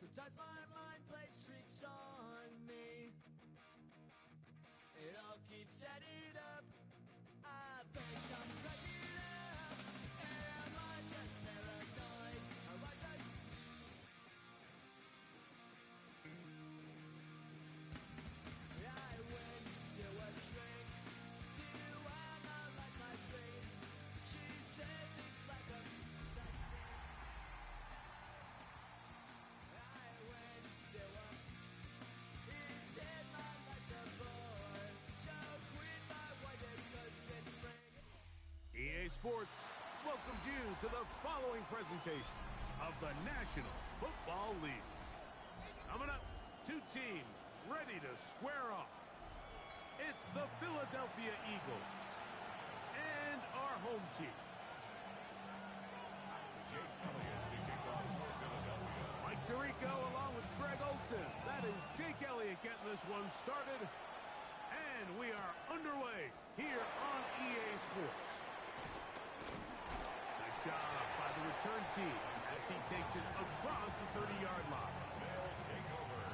Sometimes my mind plays tricks on me. It all keeps adding up. I think I'm cracking up. Am I just paranoid? Am I just... I went to a shrink to analyze my dreams. She says it's like a... I went to a... He said my life's a bore. So quit my wife because it's free. EA Sports welcomes you to the following presentation of the National Football League. Coming up, two teams ready to square off. It's the Philadelphia Eagles and our home team. Jake Elliott to kick off for Philadelphia. Mike Tirico along with Greg Olsen. That is Jake Elliott getting this one started. And we are underway here on EA Sports. Nice job by the return team as he takes it across the 30-yard line. They'll take over.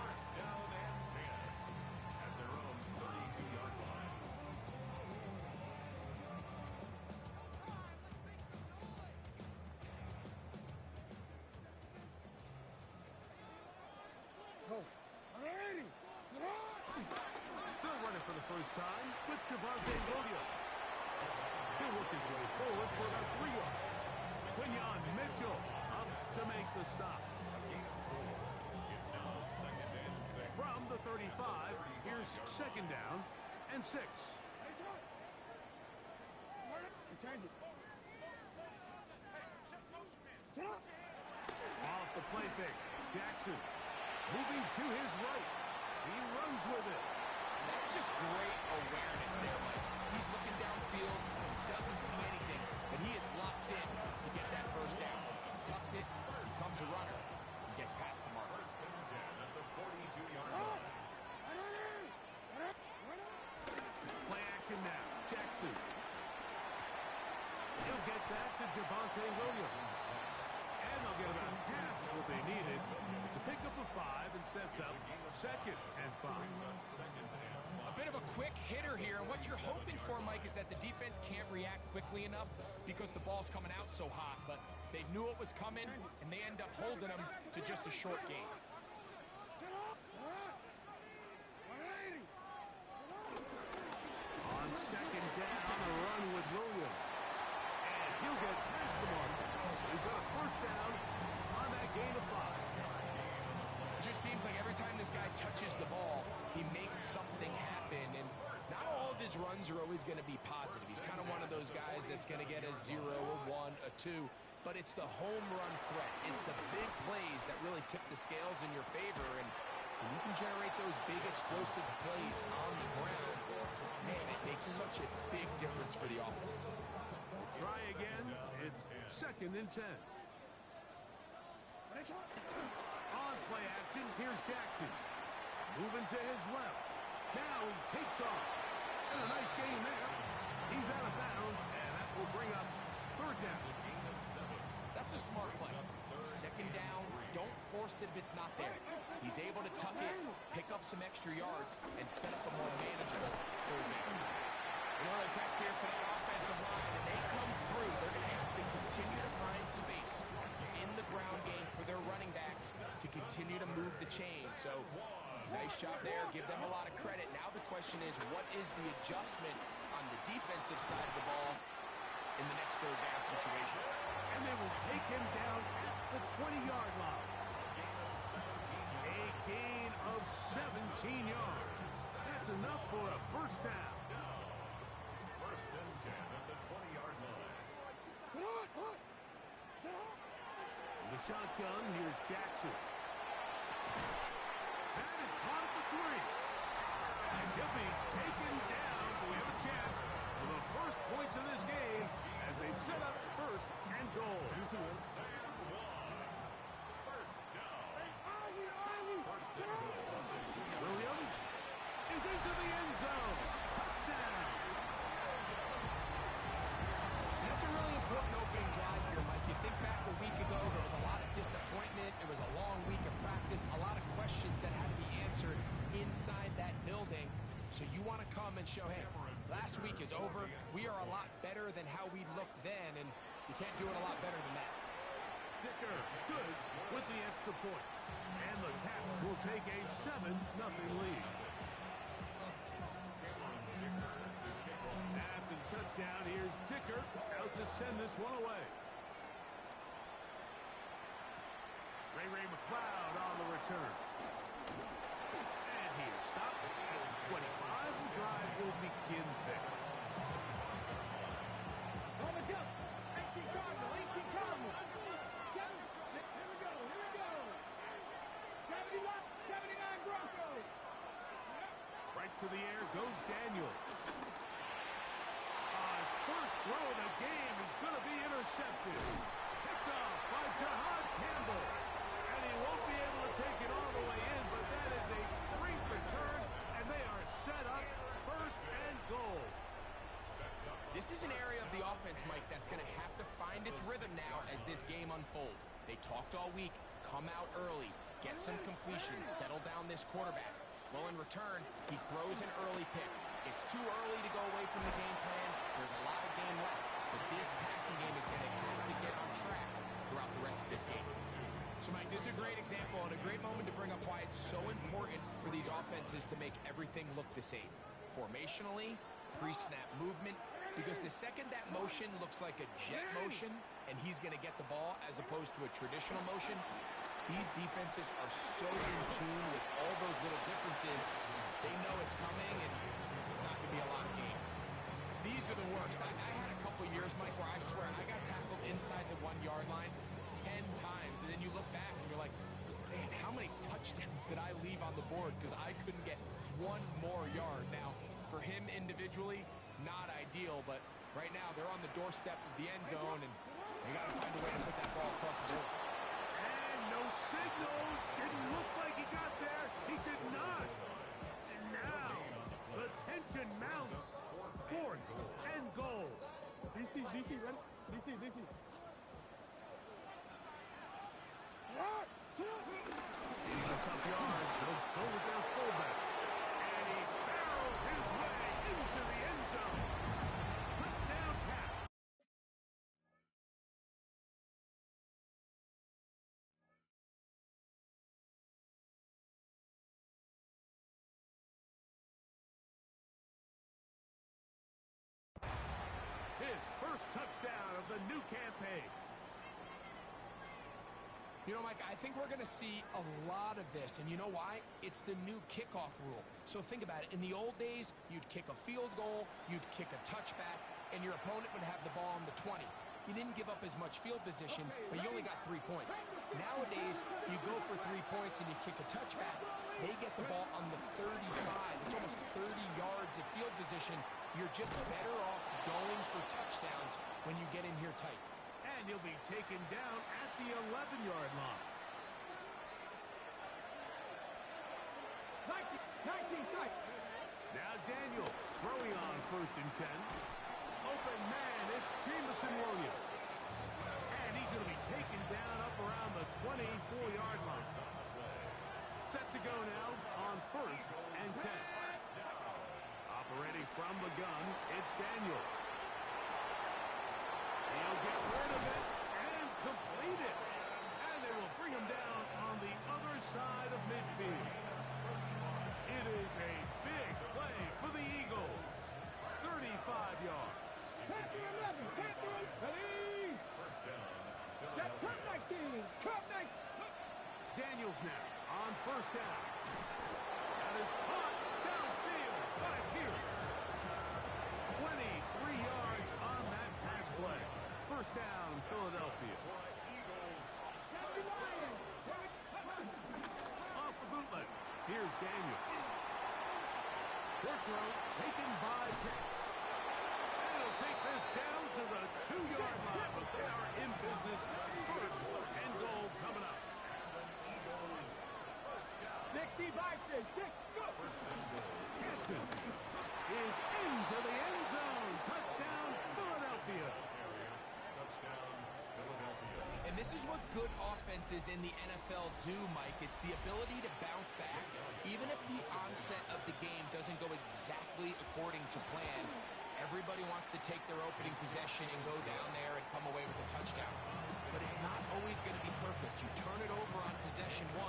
First down and 10 at their own 32-yard line. They're running for the first time with Javonte Williams. He'll work his way forward for about 3 yards. Quinyon Mitchell up to make the stop. It's now second and 6. From the 35, here's second down and 6. Off the play fake, Jackson moving to his right. He runs with it. That's just great awareness there, Mike. He's looking downfield, doesn't see anything, but he is locked in to get that first down. Tucks it, becomes a runner, and gets past the mark. First and 10 at the 42-yard line. Play action now, Jackson. He'll get that to Javonte Williams. And they'll get about half of what they needed. It's a pickup of 5 and sets up second and 5. A bit of a quick hitter here, and what you're hoping for, Mike, is that the defense can't react quickly enough because the ball's coming out so hot, but they knew it was coming, and they end up holding them to just a short gain. On second down, a run with Williams. And he'll get past the marker. So he's got a first down on that gain of 5. It just seems like every time this guy touches the ball, he makes something happen, and not all of his runs are always going to be positive. He's kind of one of those guys that's going to get a 0, a 1, a 2, but it's the home run threat. It's the big plays that really tip the scales in your favor, and when you can generate those big explosive plays on the ground, man, it makes such a big difference for the offense. Try again. It's second and 10. On play action, here's Jackson. Moving to his left. Now he takes off. And a nice gain there. He's out of bounds, and that will bring up third down. That's a smart play. Second down, don't force it if it's not there. He's able to tuck it, pick up some extra yards, and set up a more manageable third down. Another test here for that offensive line, and they come through. They're going to have to continue to find space in the ground game for their running backs to continue to move the chain. So, nice job there. Give them a lot of credit. Now the question is, what is the adjustment on the defensive side of the ball in the next third down situation? And they will take him down at the 20-yard line. A gain of 17 yards. That's enough for a first down. First and 10 at the 20-yard line. The shotgun, here's Jackson. That is caught at the 3. And he'll be taken down. We have a chance for the first points of this game as they set up first and goal. First down. First down. Williams is into the end zone. Touchdown. That's a really important opening drive here, Mike. You think back a week ago, there was a lot of disappointment. It was a long week of come and show, hey, last week is over. We are a lot better than how we looked then, and you can't do it a lot better than that. Dicker good with the extra point. And the Caps will take a 7-0 lead. After the touchdown, here's Dicker out to send this one away. Ray McLeod on the return. And he is stopped at 25. The drive will begin there. On the jump. 18 Cardinal. 18 Cardinal. Here we go. 70 left. 79 Broncos. Right to the air goes Daniel. His first throw of the game is going to be intercepted. Picked off by Jahad Campbell. And he won't be able to take it all the way in, but that is a great return, and they are set up first and goal. This is an area of the offense, Mike, that's going to have to find its rhythm now as this game unfolds. They talked all week, come out early, get some completions, settle down this quarterback. Well, in return, he throws an early pick. It's too early to go away from the game plan. There's a lot of game left, but this passing game is going to have to get on track throughout the rest of this game. So, Mike, this is a great example and a great moment to bring up why it's so important for these offenses to make everything look the same. Formationally, pre-snap movement, because the second that motion looks like a jet motion and he's going to get the ball as opposed to a traditional motion, these defenses are so in tune with all those little differences, they know it's coming and it's not going to be a lot of game. These are the worst. I had a couple years, Mike, where I swear I got tackled inside the 1-yard line 10 times, and then you look back and you're like, man, how many touchdowns did I leave on the board because I couldn't get one more yard? Now, for him individually, not ideal, but right now they're on the doorstep of the end zone, and they got to find a way to put that ball across the board. And no signal. Didn't look like he got there. He did not. And now the tension mounts. 4th and goal. DC, ready? DC. Needing the tough yards. They'll go with their fullback. And he barrels his way into the end zone. Touchdown pass. His first touchdown of the new campaign. You know, Mike, I think we're going to see a lot of this, and you know why? It's the new kickoff rule. So think about it. In the old days, you'd kick a field goal, you'd kick a touchback, and your opponent would have the ball on the 20. You didn't give up as much field position, but you only got 3 points. Nowadays, you go for 3 points and you kick a touchback. They get the ball on the 35. It's almost 30 yards of field position. You're just better off going for touchdowns when you get in here tight. And he'll be taken down at the 11-yard line. 19 tight. Now Daniel throwing on 1st and 10. Open man, it's Jameson Williams. And he's going to be taken down up around the 24-yard line. Set to go now on 1st and 10. Operating from the gun, it's Daniel. He'll get rid of it and complete it. And they will bring him down on the other side of midfield. It is a big play for the Eagles. 35 yards. 10 through 11. 10 through 11. Ready? That's Cup 19. Cup 19. Daniels now on 1st down. That is caught downfield by Pierce. 23 yards on that pass play. 1st down, Philadelphia. Off the bootleg. Here's Daniels. Short throw taken by Pitts. And he'll take this down to the 2-yard line, but they are in business. 1st and goal coming up. 60 by 6. 6, go. Captain is into the end zone. Touchdown, Philadelphia. And this is what good offenses in the NFL do, Mike. It's the ability to bounce back. Even if the onset of the game doesn't go exactly according to plan, everybody wants to take their opening possession and go down there and come away with a touchdown. But it's not always going to be perfect. You turn it over on possession 1.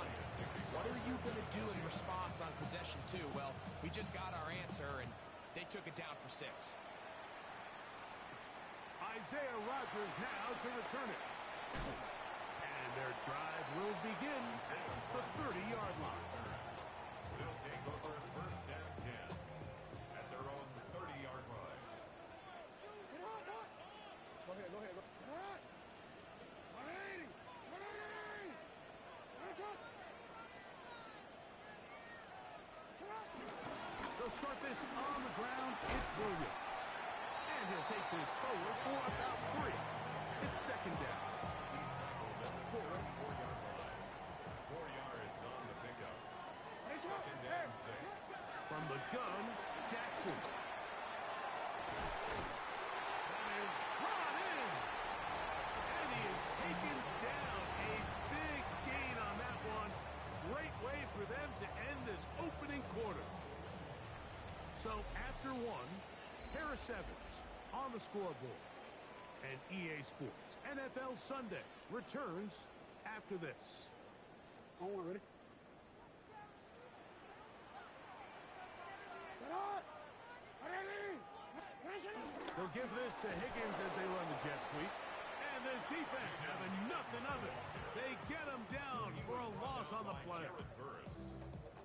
What are you going to do in response on possession 2? Well, we just got our answer, and they took it down for 6. Isaiah Rodgers now to return it. And their drive will begin at the 30-yard line. Will take over first and 10 at their own 30-yard line. Go ahead. Go ahead. 180. 180. That's up. They'll start this on the ground. It's Williams. And he'll take this forward for about 3. It's second down. 4-yard line. 4 yards on the pickup. Second and 6. From the gun, Jackson. That is brought in. And he is taken down. A big gain on that one. Great way for them to end this opening quarter. So after 1, Harris Evans on the scoreboard. And EA Sports NFL Sunday returns after this. On one, ready? They'll give this to Higgins as they run the jet sweep. And this defense having nothing of it. They get him down for a loss on the play.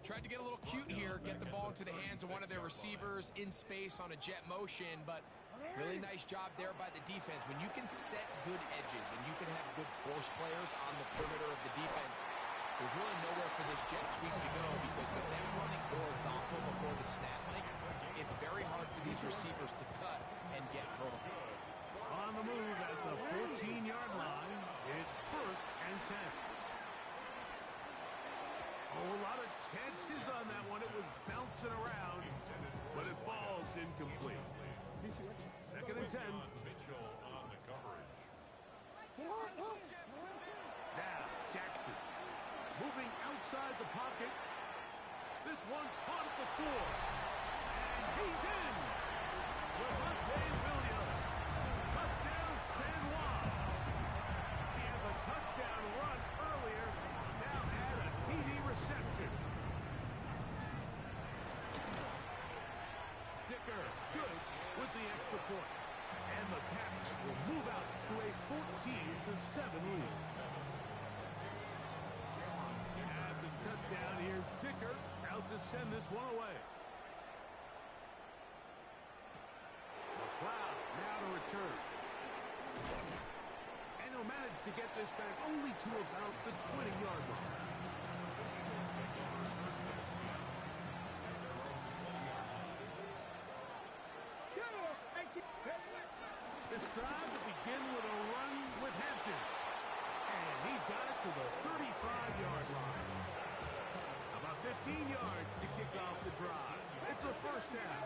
Tried to get a little cute here, get the ball into the hands of one of their receivers in space on a jet motion, but really nice job there by the defense. When you can set good edges and you can have good force players on the perimeter of the defense, there's really nowhere for this jet sweep to go, because with them running horizontal before the snap, Mike, it's very hard for these receivers to cut and get vertical. On the move at the 14-yard line, it's first and 10. Oh, a lot of chances on that one. It was bouncing around, but it falls incomplete. Second and 10. Mitchell on the coverage. Now, Jackson moving outside the pocket. This one caught at the 4. And he's in. Levante Williams. Touchdown, San Juan. He had the touchdown run earlier. Now add a TD reception. Dicker, good with the extra point. And the Pats will move out to a 14-7 lead. After the touchdown, here's Dicker out to send this one away. McLeod now to return. And he'll manage to get this back only to about the 20-yard line. This drive will begin with a run with Hampton. And he's got it to the 35-yard line. About 15 yards to kick off the drive. It's a first down.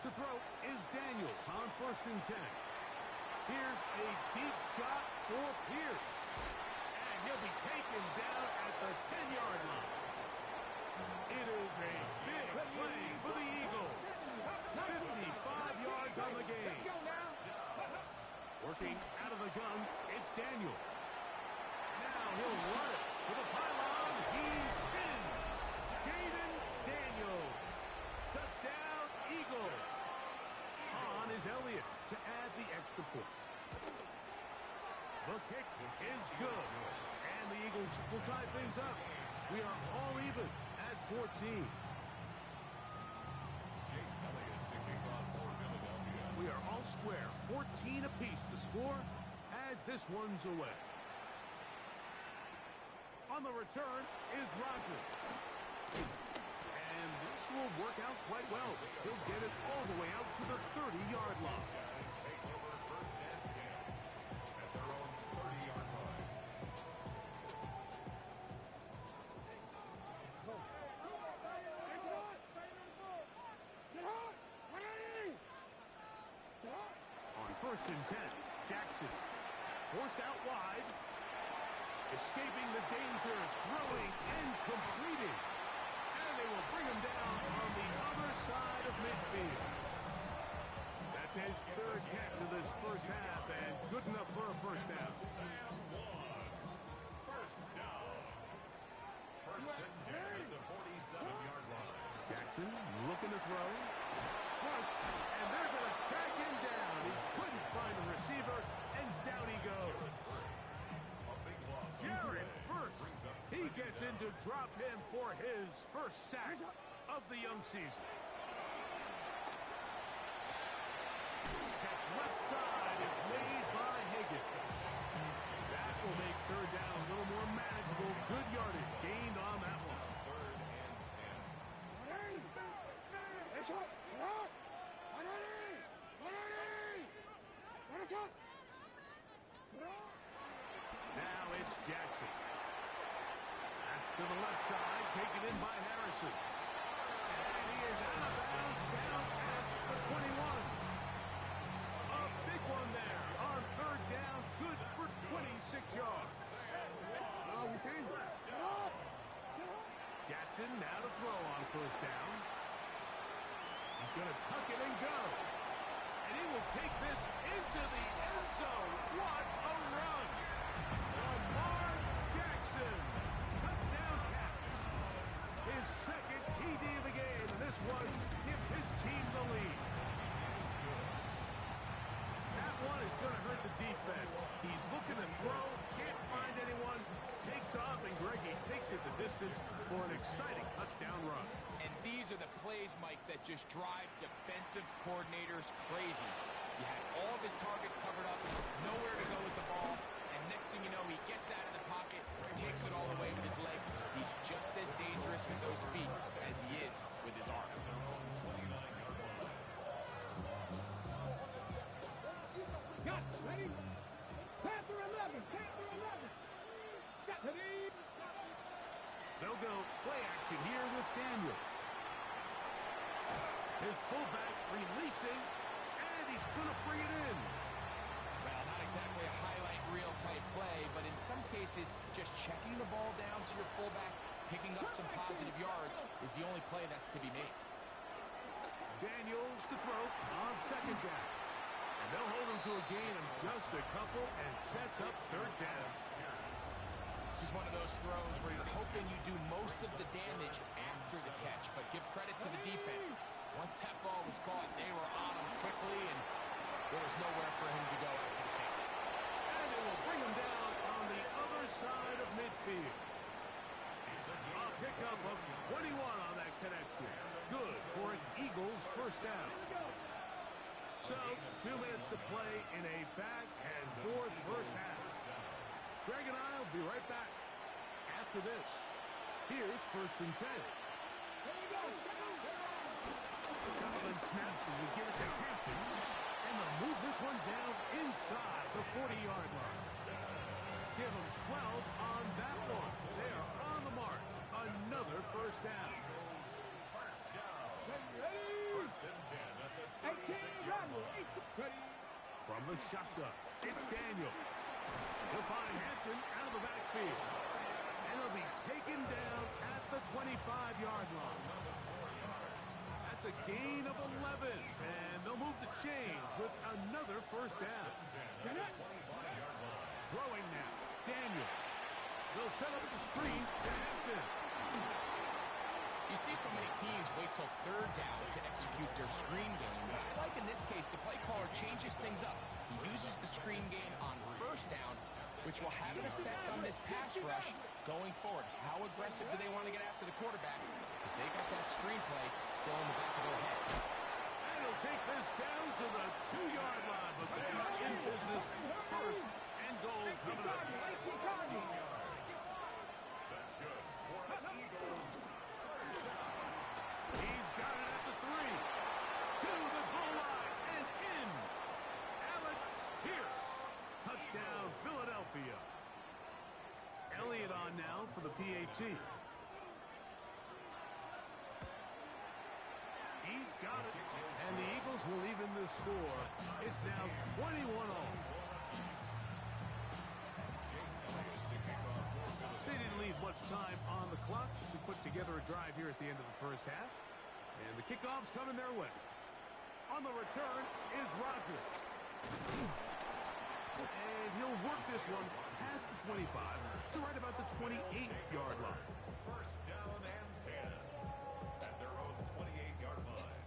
To throw is Daniels on first and 10. Here's a deep shot for Pierce. And he'll be taken down at the 10-yard line. It is a big play for the Eagles. 55 yards on the game. Working out of the gun, it's Daniels. Now he'll run it to the pylon. He's in. Jaden Daniels. Touchdown, Eagles. On is Elliott to add the extra point. The kick is good. And the Eagles will tie things up. We are all even at 14. We are all square, 14 apiece the score as this one's away. On the return is Rodgers. And this will work out quite well. He'll get it all the way out to the 30-yard line. Take over first and 10 at their own 30-yard line. On first and 10. Jackson forced out wide. Escaping the danger, throwing and completing. And they will bring him down on the other side of midfield. That's his third hit to this first half, and good enough for a first down. First down. First and 10 at the 47-yard line. Jackson looking to throw. Flush, and they're going to track him down. He couldn't find the receiver, and down he goes. Jared Verse, he gets in to drop him for his first sack of the young season. Catch left side is made by Higgins. That will make third down a little more manageable. Good yardage gained on that one. Now it's Jackson. That's to the left side, taken in by Harrison. And he is out of bounds down at the 21. A big one there on third down, good for 26 yards. We changed it. Jackson now to throw on first down. He's going to tuck it and go. And he will take this into the end zone. What a run! Lamar Jackson. Touchdown catch. His second TD of the game, and this one gives his team the lead. That one is going to hurt the defense. He's looking to throw, can't find anyone, takes off, and Greggy takes it the distance for an exciting touchdown run. And these are the plays, Mike, that just drive defensive coordinators crazy. You had all of his targets covered up, nowhere to go with the ball, and next thing you know, he gets out of the pocket, takes it all the way with his legs. He's just as dangerous with those feet as he is with his arm. Got it. Ready? Panther 11. Panther 11. Got it. They'll go play action here with Daniel. His fullback releasing, and he's going to bring it in. Well, not exactly a highlight reel type play, but in some cases, just checking the ball down to your fullback, picking up some positive yards is the only play that's to be made. Daniels to throw on second down. And they'll hold him to a gain of just a couple and sets up third down. This is one of those throws where you're hoping you do most of the damage after the catch, but give credit to the defense. Once that ball was caught, they were on him quickly, and there was nowhere for him to go after the catch. And it will bring him down on the other side of midfield. A pickup of 21 on that connection. Good for an Eagles first down. So, 2 minutes to play in a back-and-forth first half. Greg and I will be right back after this. Here's first and 10. Coughlin snap, and we give it to Hampton. And they'll move this one down inside the 40-yard line. Give them 12 on that one. They are on the march. Another first down. First and 10 at the 36-yard line. From the shotgun, it's Daniel. He'll find Hampton out of the backfield. And he'll be taken down at the 25-yard line. That's a gain of 11. And they'll move the chains with another first down. Throwing now, Daniel. They'll set up the screen to Hampton. You see so many teams wait till third down to execute their screen game, but I like in this case the play caller changes things up. He uses the screen game on first down, which will have an effect on this pass rush going forward. How aggressive do they want to get after the quarterback? Because they got that screen play still in the back of their head. And he'll take this down to the 2-yard line, but they are in business. First and goal coming up. That's good. For the Eagles. He's got it at the 3. To the goal line and in. Alex Pierce. Touchdown, Philadelphia. Elliott on now for the PAT. He's got it. And the Eagles will even the score It's now 21 all. They didn't leave much time on the clock to put together a drive here at the end of the first half. And the kickoff's coming their way. On the return is Rodgers. And he'll work this one past the 25 to right about the 28-yard line. First down and 10 at their own 28-yard line.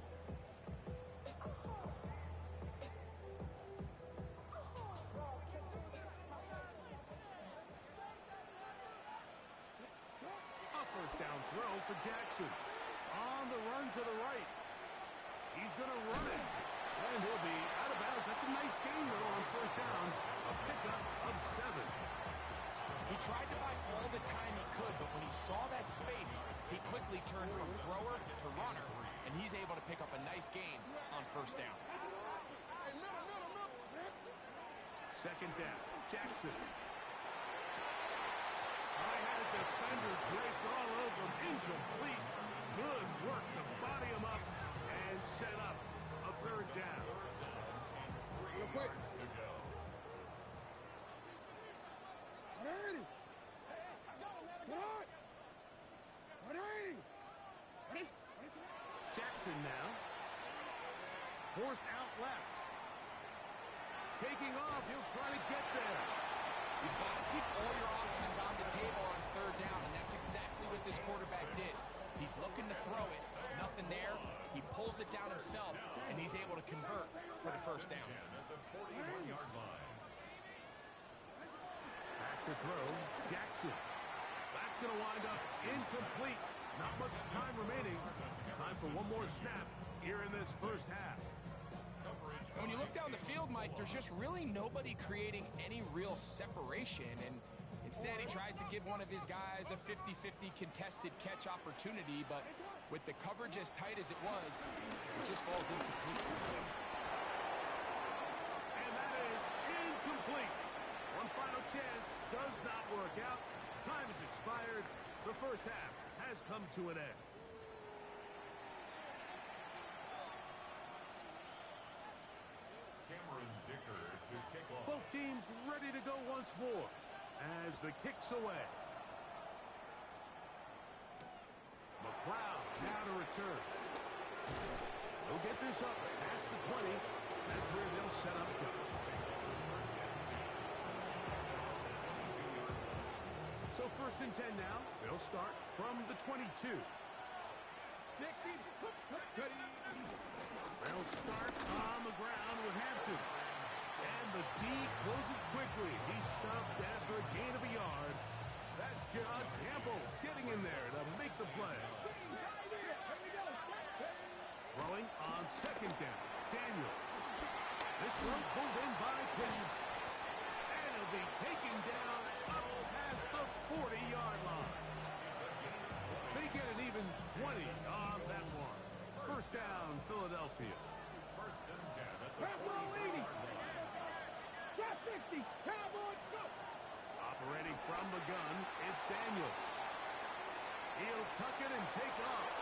A first down throw for Jackson. On the run to the right. He's going to run it. And he'll be out of bounds. That's a nice gain, though, on first down. A pickup of 7. He tried to buy all the time he could, but when he saw that space, he quickly turned from thrower to runner, and he's able to pick up a nice gain on first down. Second down, Jackson. I had a defender draped all over him. Incomplete. Good work to body him up and set up a third down. Real quick. Jackson now. Forced out left. Taking off. He'll try to get there. You've got to keep all your options on the table on third down, and that's exactly what this quarterback did. He's looking to throw it. Nothing there. He pulls it down himself, and he's able to convert for the first down. At the 41-yard line. Back to throw. Jackson. That's going to wind up incomplete. Not much time remaining. Time for one more snap here in this first half. When you look down the field, Mike, there's just really nobody creating any real separation, and instead he tries to give one of his guys a 50-50 contested catch opportunity, but with the coverage as tight as it was, it just falls incomplete. And that is incomplete. One final chance does not work out. Time has expired. The first half has come to an end. Cameron Dicker to kick off. Both teams ready to go once more as the kick's away. McLeod now to return. They'll get this up past the 20. That's where they'll set up shop. So first and 10 now. They'll start from the 22. They'll start on the ground with Hampton. And the D closes quickly. He's stuffed after a gain of a yard. That's John Campbell getting in there to make the play. Throwing on second down. Daniel. This one pulled in by Kins. And he'll be taken down up past the 40-yard line. They get an even 20 on that one. First down, Philadelphia. First and 10 at the Cowboy 40-yard line. Got 50. Cowboys go. Operating from the gun, it's Daniels. He'll tuck it and take off.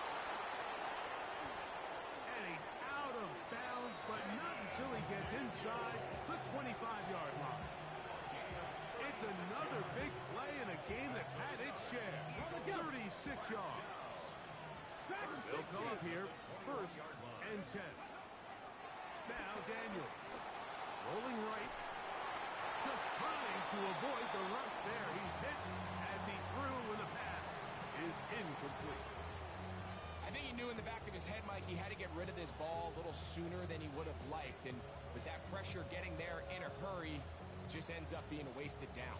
And he's out of bounds, but not until he gets inside the 25-yard line. It's another big play in a game that's had its share. 36 yards. They'll go up here, first and 10. Now Daniels. Rolling right. Just trying to avoid the rush there. He's hit as he threw when the pass is incomplete. I think he knew in the back of his head, Mike, he had to get rid of this ball a little sooner than he would have liked. And with that pressure getting there in a hurry, it just ends up being a wasted down.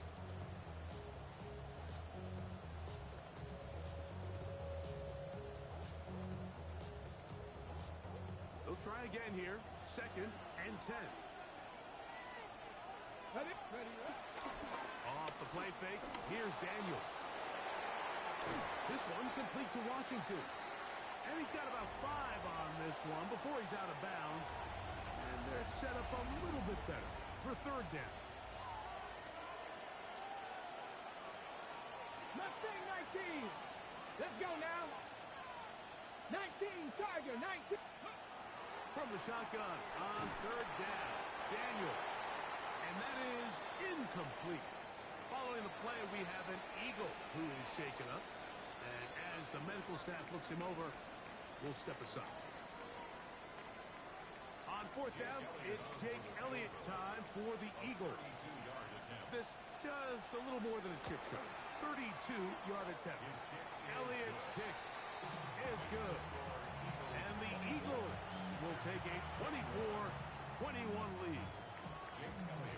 They'll try again here. Second and 10. Off the play fake, here's Daniels. This one complete to Washington. And he's got about 5 on this one before he's out of bounds. And they're set up a little bit better for third down. Mustang 19. Let's go now. 19, Tiger, 19. From the shotgun on third down. it up. And as the medical staff looks him over, we'll step aside. On fourth down, it's Jake Elliott time for the Eagles. This just a little more than a chip shot. 32-yard attempt. Elliott's kick is good. And the Eagles will take a 24-21 lead.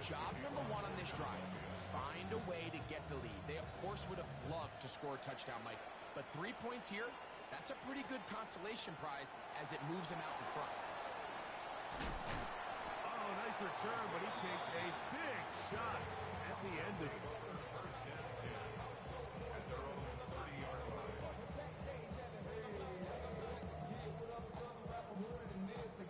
Job number one on this drive, find a way to get the lead. They, of course, would have loved to score a touchdown, Mike. But 3 points here, that's a pretty good consolation prize as it moves them out in front. Oh, nice return, but he takes a big shot at the end of it. First and 10 at their own 30-yard line. The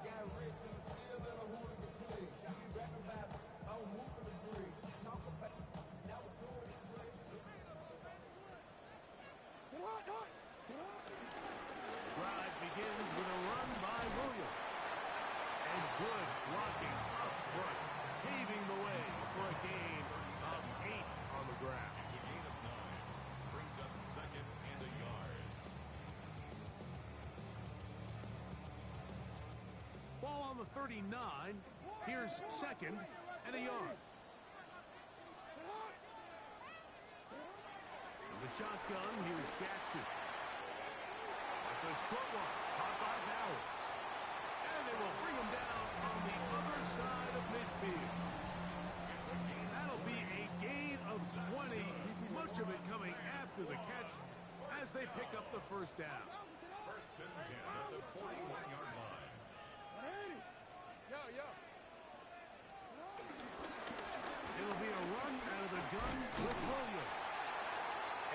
drive begins with a run by Williams. And good blocking up front, paving the way for a gain of 8 on the ground. It's a gain of 9. Brings up second and a yard. Ball on the 39. Here's second and a yard. From the shotgun, here's Jackson. That's a short one, caught by Bowers. And they will bring him down on the other side of midfield. That'll be a gain of 20, much of it coming after the catch as they pick up the first down. First and 10 at the 41-yard line. It'll be a run out of the gun with Williams.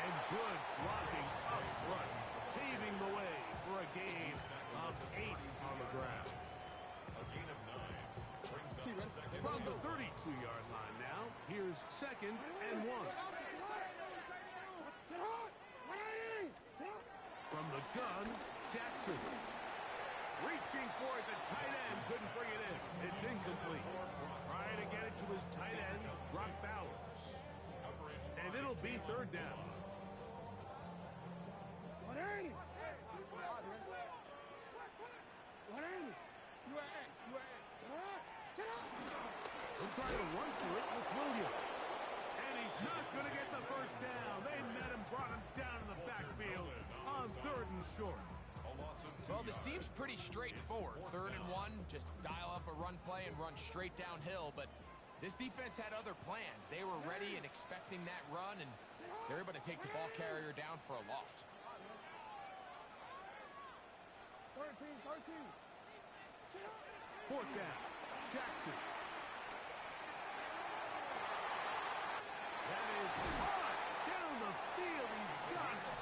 And good blocking up front, paving the way for a gain of 8 on the ground. A gain of 9. Brings up second. From the 32-yard line now, here's second and 1. From the gun, Jackson. Reaching for it, the tight end couldn't bring it in. It's incomplete. Trying to get it to his tight end, Brock Bowers. And it'll be third down. They'll try to run for it with Williams. And he's not going to get the first down. They met him, brought him down in the backfield on third and short. Well, this seems pretty straightforward. 3rd and 1, just dial up a run play and run straight downhill. But this defense had other plans. They were ready and expecting that run, and they're able to take the ball carrier down for a loss. 4th down, Jackson. That is caught down the field. He's got it.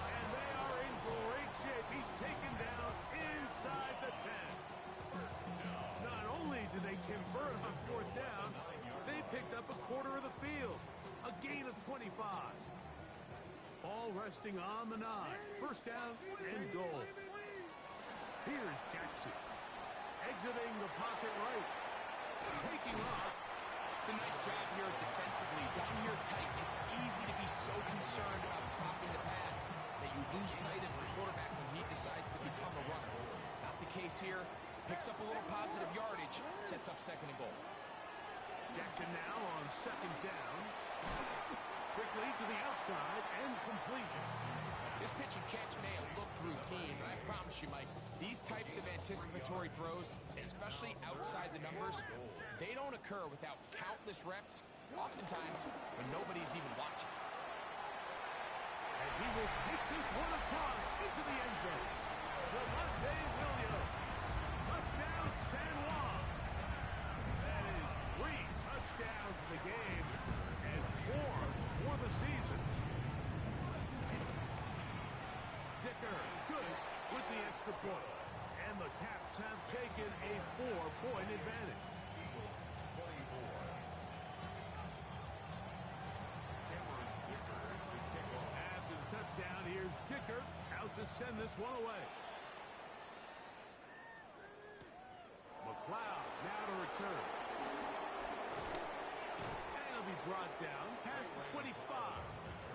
And they are in great shape. He's taken down inside the 10. Not only did they convert on 4th down, they picked up a quarter of the field. A gain of 25. Ball resting on the 9. First down and goal. Here's Jackson. Exiting the pocket right. Taking off. It's a nice job here defensively. Down here tight, it's easy to be so concerned about stopping the pass that you lose sight as the quarterback when he decides to become a runner. Not the case here. Picks up a little positive yardage, sets up second and goal. Jackson now on second down. Quickly to the outside and complete. This pitch and catch may have looked routine, but I promise you, Mike, these types of anticipatory throws, especially outside the numbers, they don't occur without countless reps, oftentimes when nobody's even watching. And he will take this one across into the end zone. Javonte Williams. Touchdown San Juan. That is 3 touchdowns in the game and 4 for the season. Dicker good with the extra point. And the Caps have taken a 4-point advantage. Eagles 24. Cameron Dicker to kick off. After the touchdown, here's Dicker out to send this one away. McLeod now to return. And he'll be brought down past the 25.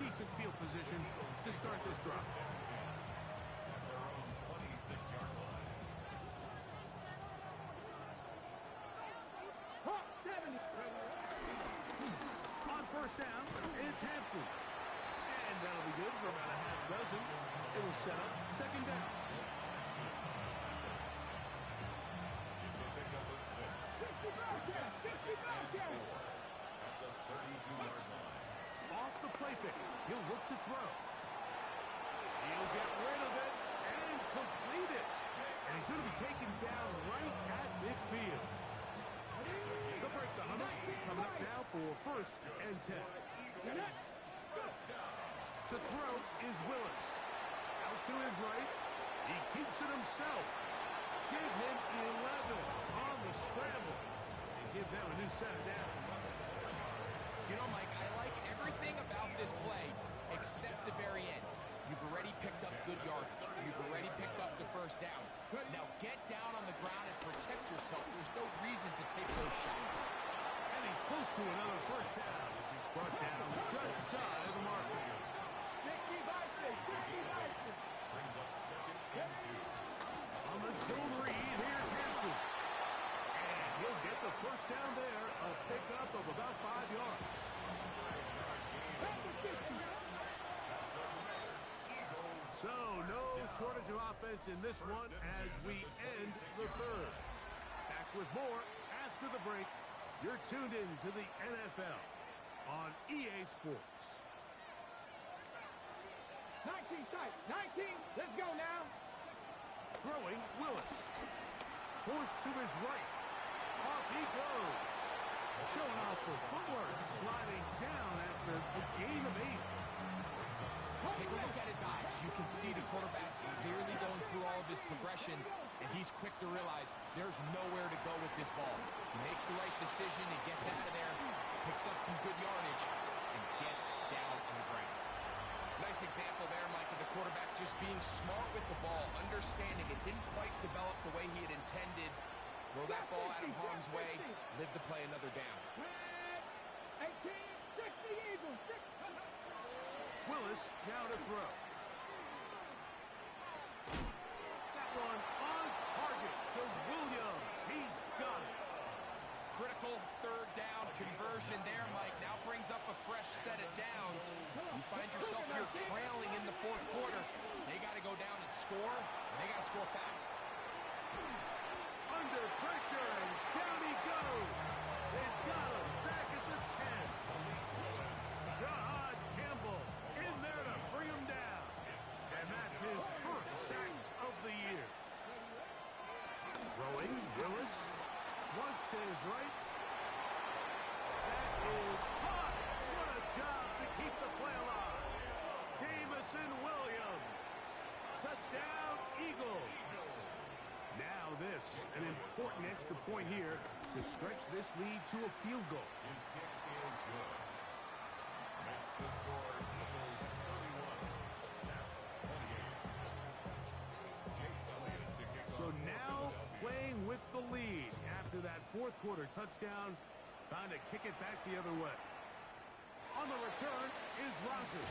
decent field position to start this drive. On first down, it's Hampton. And that'll be good for about a half dozen. It will set up second down. Off the play fake, he'll look to throw. He'll get rid of it and complete it. And he's going to be taken down right at midfield. The break the Hunters coming up now for first and 10. To throw is Willis. Out to his right. He keeps it himself. Give him 11 on the scramble. And give them a new set of down. You know, Mike, I like everything about this play except the very end. You've already picked up good yardage. You've already picked up the first down. Now get down on the ground and protect yourself. There's no reason to take those shots. And he's close to another first down. He's brought down just shy of the mark. Brings up second and 2. On the zone read, here's Hampton. And he'll get the first down there, a pickup of about 5 yards. So, no shortage of offense in this one as we end the third. Back with more after the break. You're tuned in to the NFL on EA Sports. 19 tight. 19. Let's go now. Throwing, Willis. Forced to his right. Off he goes. Showing off the footwork. Sliding down after a gain of 8. Take a look at his eyes. You can see the quarterback clearly going through all of his progressions, and he's quick to realize there's nowhere to go with this ball. He makes the right decision. He gets out of there, picks up some good yardage, and gets down on the ground. Nice example there, Mike, of the quarterback just being smart with the ball, understanding it didn't quite develop the way he had intended. Throw that ball out of harm's way, live to play another down. 18, 60 Eagles. Willis now to throw. That one on target to Williams. He's got it. Critical third down conversion there, Mike. Now brings up a fresh set of downs. You find yourself here trailing in the fourth quarter. They got to go down and score, and they got to score fast. Under pressure, and down he goes. They've got him back at the 10. God Campbell in there to bring him down. And that's his first sack of the year. Throwing, Willis. Flush to his right. That is hot. What a job to keep the play alive. Jamison Williams. Touchdown, Eagles. Now this, an important extra point here to stretch this lead to a field goal. His kick is good. Makes the score Eagles 31. That's 28. Jake Elliott to kick So off. now playing with the lead after that fourth quarter touchdown. Time to kick it back the other way. On the return is Rogers.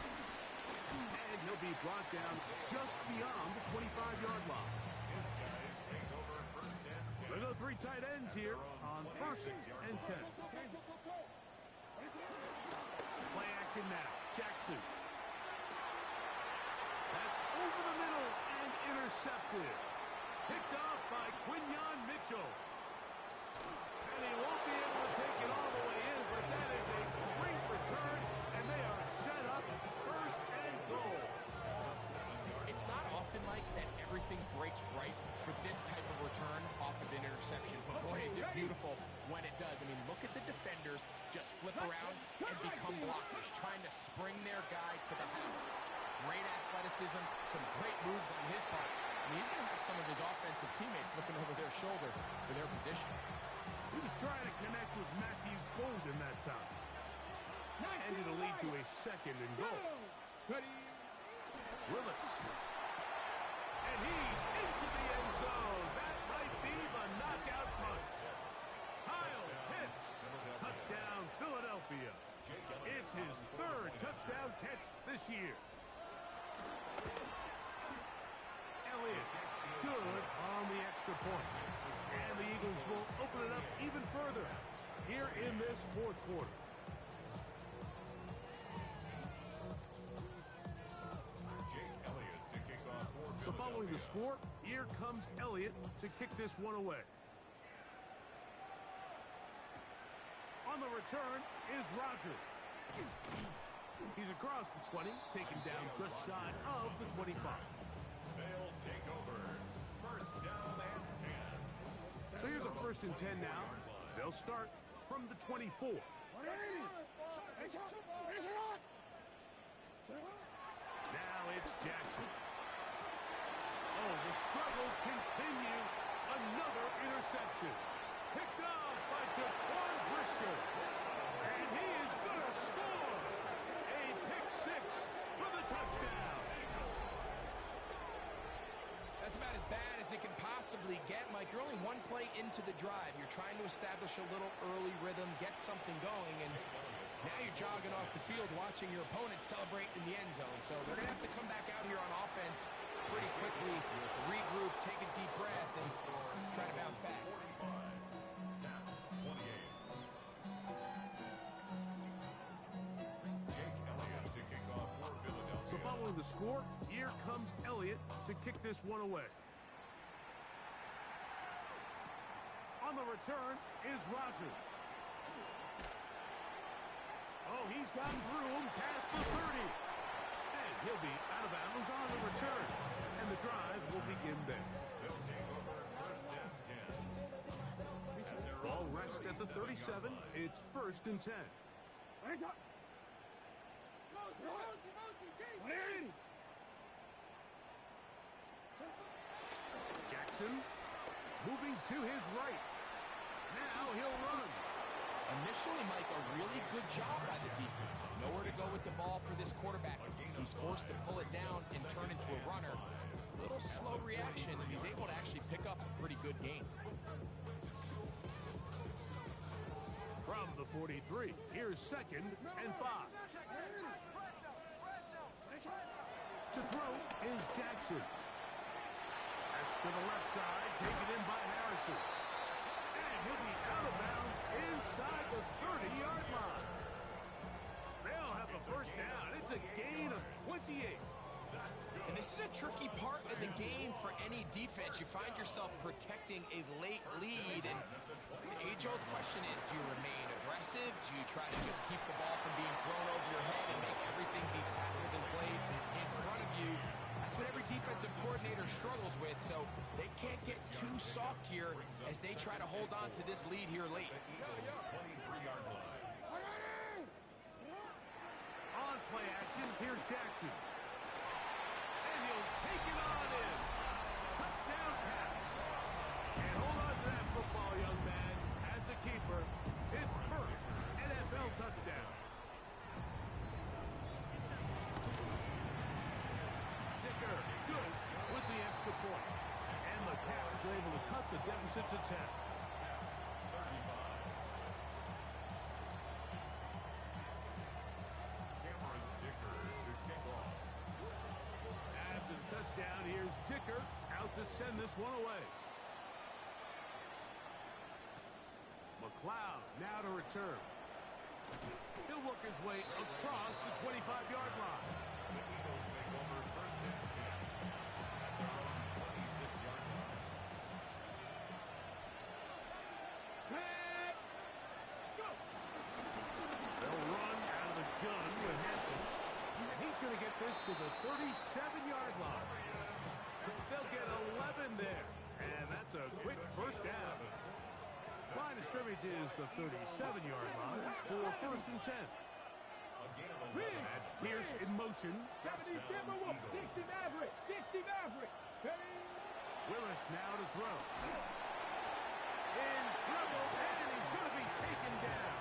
And he'll be brought down just beyond the 25-yard line. His guys take over first and 10. We'll go 3 tight ends here on first and 10. Play action now. Jackson. That's over the middle and intercepted. Picked off by Quinyon Mitchell. And he won't be able to take it all the way in, but that is a great return, and they are set up first and goal. It's not often, Mike, that everything breaks right for this type of return off of an interception. But boy, is it beautiful when it does. I mean, look at the defenders just flip around and become blockers, trying to spring their guy to the house. Great athleticism, some great moves on his part. I mean, he's going to have some of his offensive teammates looking over their shoulder for their position. He was trying to connect with Matthew Golden that time. And it'll lead to a second and goal. Willis. And he's into the end zone. That might be the knockout punch. Kyle Pitts. Touchdown, Philadelphia. It's his third touchdown catch this year. Elliott, good on the extra point. And the Eagles will open it up even further here in this fourth quarter. So following the score, here comes Elliott to kick this one away. On the return is Rodgers. He's across the 20, taken down just shy of the 25. They'll take over. First down and 10. So here's a first and 10 now. They'll start from the 24. Now it's Jackson. Oh, the struggles continue. Another interception. Picked off by Jaquan Brisker. And he is going to score. A pick six for the touchdown. That's about as bad as it can possibly get, Mike. You're only one play into the drive. You're trying to establish a little early rhythm, get something going, and now you're jogging off the field watching your opponent celebrate in the end zone. So they're going to have to come back out here on offense pretty quickly, regroup, take a deep breath, and try to bounce back. 45. That's 28. Jake Elliott to kick off for Philadelphia. So following the score, here comes Elliott to kick this one away. On the return is Rodgers. Oh, he's gotten through him past the 30. And he'll be out of bounds on the return. And the drive will begin there. They'll take over first and 10. Ball rests at the 37. It's first and 10. Jackson moving to his right. Now he'll run. Initially, Mike, a really good job by the defense. Nowhere to go with the ball for this quarterback. He's forced to pull it down and turn into a runner. A little slow reaction, and he's able to actually pick up a pretty good game. From the 43, here's second and 5. To throw is Jackson. That's to the left side, taken in by Harrison. And he'll be out of bounds inside the 30-yard line. They'll have the first down. It's a gain of 28. And this is a tricky part of the game for any defense. You find yourself protecting a late lead, and the age-old question is, do you remain aggressive? Do you try to just keep the ball from being thrown over your head and make everything be tackled and played in front of you? That's what every defensive coordinator struggles with, so they can't get too soft here as they try to hold on to this lead here late. 23-yard line. On play action, here's Jackson. And he'll take it on in. Touchdown pass. And hold on to that football, young man. As a keeper, his first NFL touchdown. Dicker, good with the extra point. And the Cavs are able to cut the deficit to 10. Cameron Dicker to kick off. After the touchdown, here's Dicker out to send this one away. McLeod now to return. He'll work his way across the 25-yard line. The Eagles take over first and 10 at their own 26-yard line. They'll run out of the gun with Hampton. And he's going to get this to the 37-yard line. They'll get 11 there. And that's a quick first down. Line of scrimmage is the 37-yard line for first and 10. That's Pierce in motion. Willis now to throw. In trouble, and he's going to be taken down.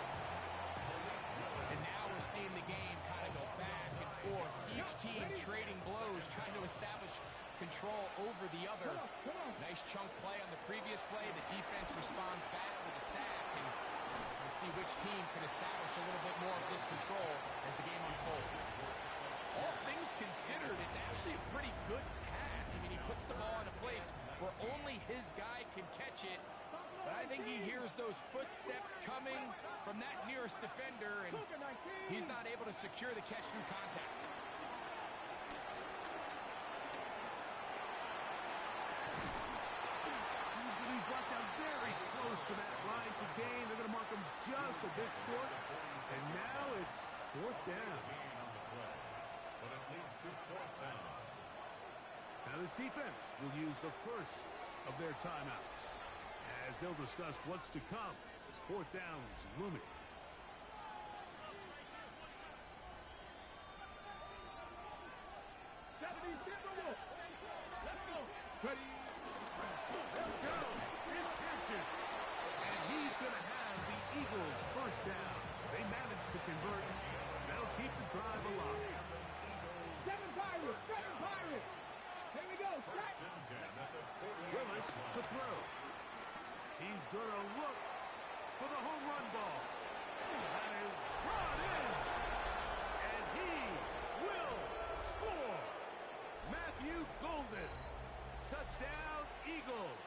And now we're seeing the game kind of go back and forth. Each team trading blows, trying to establish control over the other. Nice chunk play on the previous play. The defense responds back with a sack, and we'll see which each team can establish a little bit more of this control as the game unfolds. All things considered, it's actually a pretty good pass. I mean, he puts the ball in a place where only his guy can catch it. But I think he hears those footsteps coming from that nearest defender, and he's not able to secure the catch through contact. He's going to be brought down very close to that line to gain. They're going to mark him just a bit short. And now it's fourth down. But it leads to fourth down. Now this defense will use the first of their timeouts as they'll discuss what's to come as fourth down is looming. Let's go. Ready. There we go. It's Hampton. And he's going to have the Eagles first down. They managed to convert. That'll keep the drive alive. Seven Pirates. Here we go. Set. Willis to throw. He's going to look for the home run ball. That is brought in. And he will score. Matthew Golden. Touchdown, Eagles.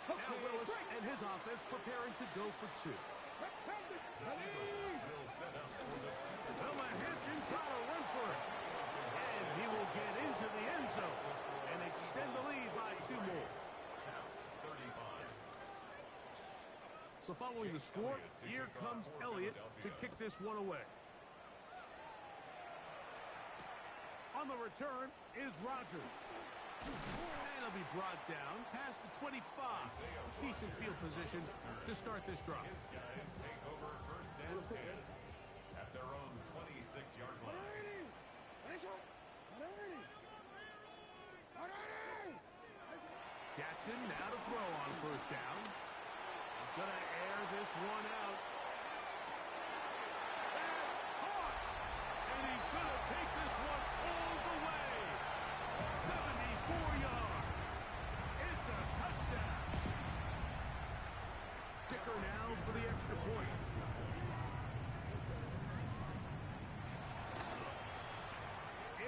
Now Willis and his offense preparing to go for two. Well, Hampton trying to run for it. And he will get into the end zone and extend the lead by two more. So following the score, here comes Elliott to kick this one away. On the return is Rogers. And he'll be brought down past the 25. Decent field position to start this drive. His guys take over first and 10 at their own 26-yard line. Jackson now to throw on first down. He's going to air this one out. That's caught! And he's going to take this one all the way. 74 yards. It's a touchdown. Kicker now for the extra point.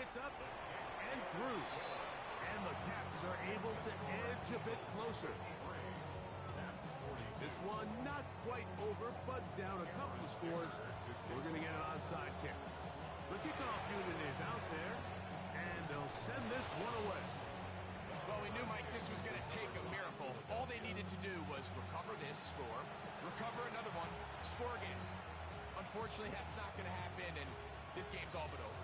It's up and through. And the Caps are able to edge a bit closer. This one not quite over, but down a couple of scores. We're going to get an onside kick. The kickoff unit is out there, and they'll send this one away. Well, we knew, Mike, this was going to take a miracle. All they needed to do was recover this, score, recover another one, score again. Unfortunately, that's not going to happen, and this game's all but over.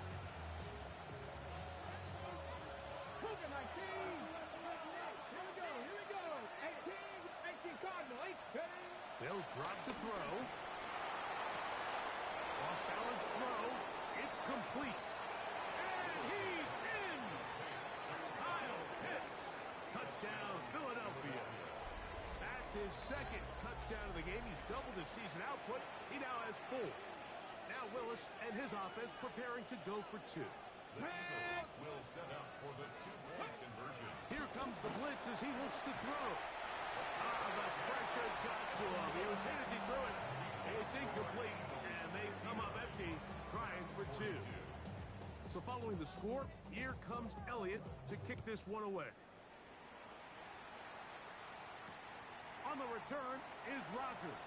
Cougar 19. Here we go. 18 Cardinal. They'll drop to throw. Off-balance throw. It's complete. And he's in! Kyle Pitts. Touchdown, Philadelphia. That's his second touchdown of the game. He's doubled his season output. He now has 4. Now Willis and his offense preparing to go for 2. The Eagles will set up for the two-point conversion. Here comes the blitz as he looks to throw. The pressure got to him. He was hit as he threw it. It's incomplete, and they come up empty, trying for 2. So following the score, here comes Elliott to kick this one away. On the return is Rogers.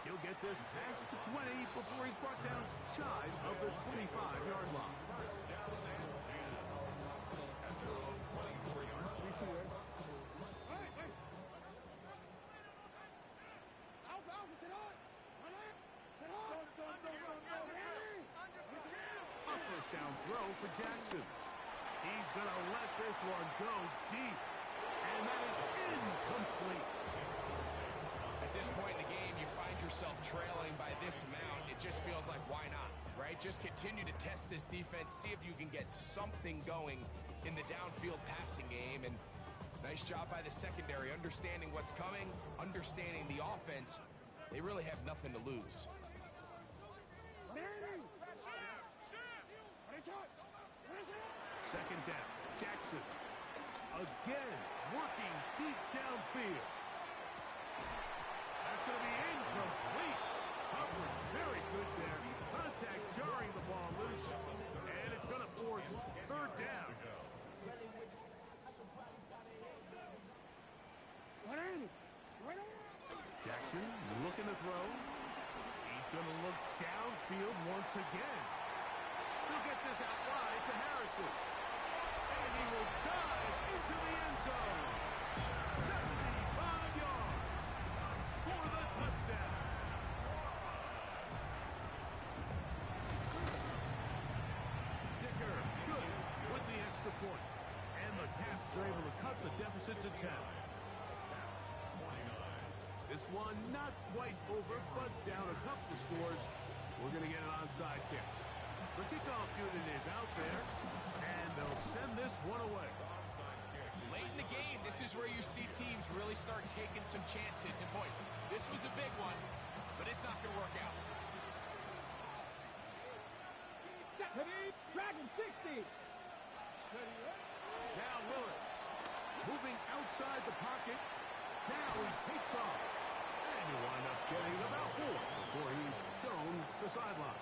He'll get this past the 20 before he's brought down shy of the 25-yard line. First down and 10 at their own 24-yard line. A first down throw for Jackson. He's going to let this one go deep. And that is incomplete. At this point in the game, you find yourself trailing by this amount. It just feels like, why not, right? Just continue to test this defense, see if you can get something going in the downfield passing game. And nice job by the secondary, understanding what's coming, understanding the offense. They really have nothing to lose. Second down, Jackson. Again, working deep downfield. That's going to be incomplete. Jackson looking to throw. He's going to look downfield once again. He'll get this out wide to Harrison. And he will dive into the end zone. 75 yards for the touchdown. Dicker good with the extra point. And the Cats are able to cut the deficit to 10. This one not quite over, but down a couple scores. We're going to get an onside kick. The kickoff unit is out there, and they'll send this one away. Late in the game, this is where you see teams really start taking some chances. And boy, this was a big one, but it's not going to work out. Dragon 60. Now Willis, moving outside the pocket. Now he takes off. And you wind up getting about 4 before he's shown the sideline.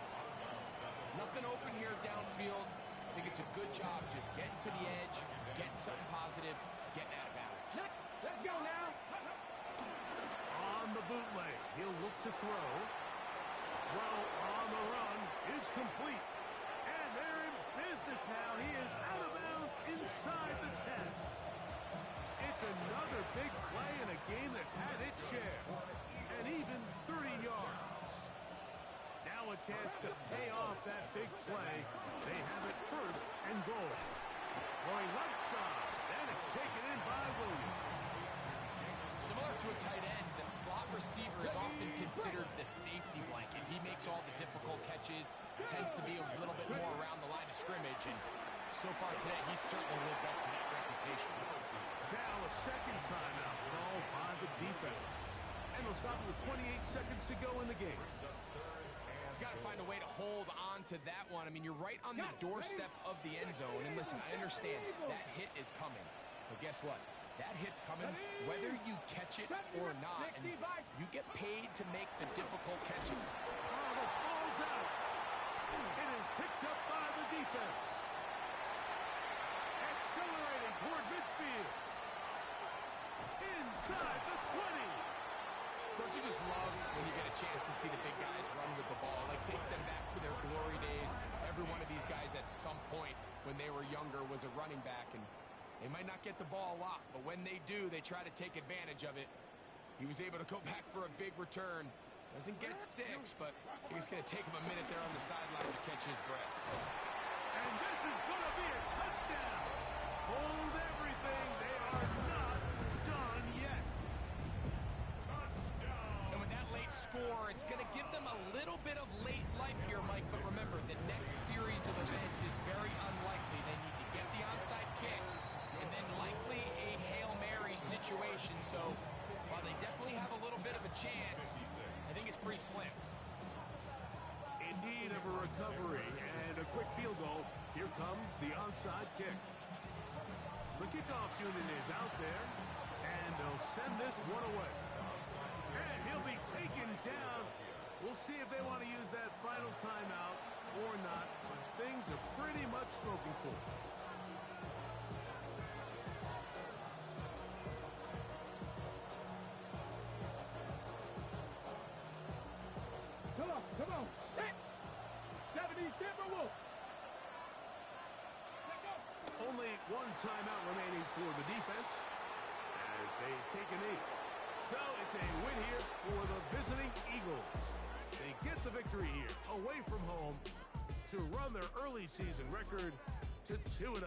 Nothing open here downfield. I think it's a good job just getting to the edge, getting something positive, getting out of bounds. Let's go now. On the bootleg, he'll look to throw. Throw on the run is complete. And they're in business now. He is out of bounds inside the 10. It's another big play in a game that's had its share. And even 30 yards. Now a chance to pay off that big play. They have it first and goal. Going left side. And it's taken in by Williams. Similar to a tight end, the slot receiver is often considered the safety blanket. He makes all the difficult catches, tends to be a little bit more around the line of scrimmage, and so far today, he's certainly lived up to that reputation. Now a second timeout called by the defense. And they'll stop with 28 seconds to go in the game. He's got to find a way to hold on to that one. I mean, you're right on the doorstep of the end zone. And listen, I understand that hit is coming. But guess what? That hit's coming whether you catch it or not. And you get paid to make the difficult catches. Oh, the ball's out. It is picked up by the defense. Accelerating toward midfield. Inside the 20. Don't you just love when you get a chance to see the big guys run with the ball? Like, takes them back to their glory days. Every one of these guys at some point when they were younger was a running back, and they might not get the ball a lot, but when they do, they try to take advantage of it. He was able to go back for a big return. Doesn't get 6, but I think it's going to take him a minute there on the sideline to catch his breath. And this is going to be a touchdown. Hold everything. They are not done yet. And with that late score, it's going to give them a little bit of late life here, Mike. But remember, the next series of events is very unlikely. They need to get the onside kick and then likely a Hail Mary situation. So while they definitely have a little bit of a chance, I think it's pretty slim. In need of a recovery and a quick field goal. Here comes the onside kick. The kickoff unit is out there, and they'll send this one away. And he'll be taken down. We'll see if they want to use that final timeout or not, but things are pretty much spoken for. Come on. Hit. 70 Timberwolves. Only one timeout remaining for the defense as they take a knee. So it's a win here for the visiting Eagles. They get the victory here away from home to run their early season record to 2-0.